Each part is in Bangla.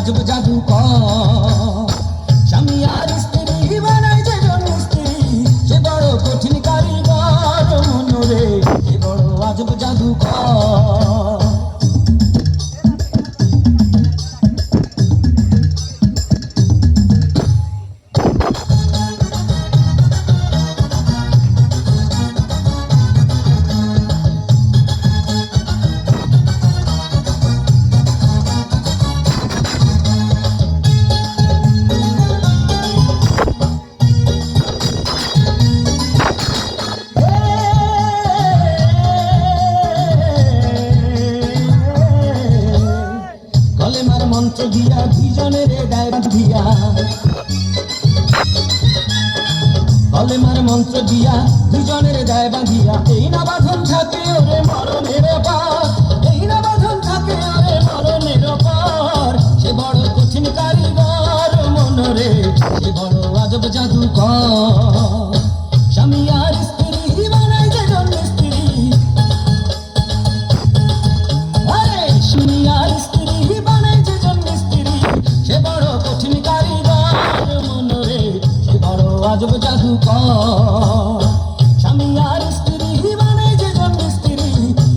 আজব জাদুকর। স্বামী আর স্ত্রী বানায় যে জন স্ত্রী, সে বড় কঠিন কারিগর মনরে, সে বড় আজব জাদুকর। কলেমার মন্ত্র দিয়া দুইজনের দায় বাঁধিয়া, কলেমার মন্ত্র দিয়া দুইজনের দায় বাঁধিয়া, এই না বাঁধন থাকে ওরে মরণের পার, এই না বাঁধন থাকে ওরে মরণের পার। সে বড় কঠিন কারিগর মনরে, সে বড় আজব জাদুকর। স্বামী আর স্ত্রী বানায় যে জন স্ত্রী, আরে স্বামী আর স্ত্রী বানায় যে জন স্ত্রী, সে বড় কঠিন কারিগর মনরে, সে বড় আজব জাদুকর। স্বামী আর স্ত্রী বানায় যে জন স্ত্রী,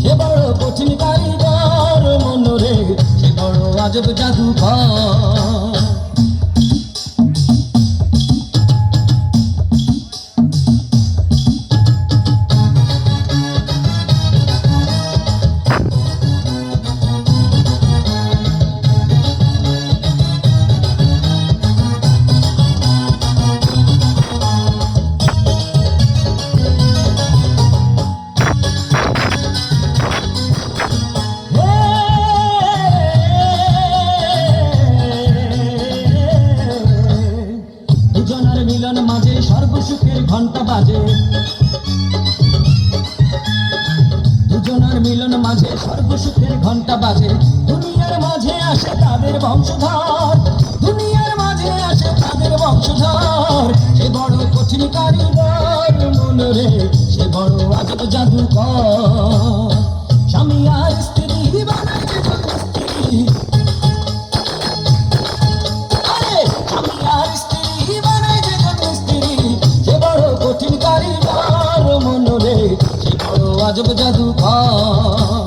সে বড় কঠিন কারিগর মনরে, সে বড় আজব জাদুকর। দুজনের মিলন মাঝে সর্বসুখের ঘন্টা বাজে, দুজনের মিলন মাঝে সর্বসুখের ঘন্টা বাজে। দুনিয়ার মাঝে আসে তাদের বংশধর, দুনিয়ার মাঝে আসে তাদের বংশধর। সে বড় কঠিন কারিগর মনরে, সে বড় আজব জাদুকর। স্বামী আর স্ত্রী বানায় যে জন স্ত্রী, আরে স্বামী আর স্ত্রী বানায় যে জন স্ত্রী, সে বড় কঠিন কারিগর মনরে, সে বড় আজব জাদুকর।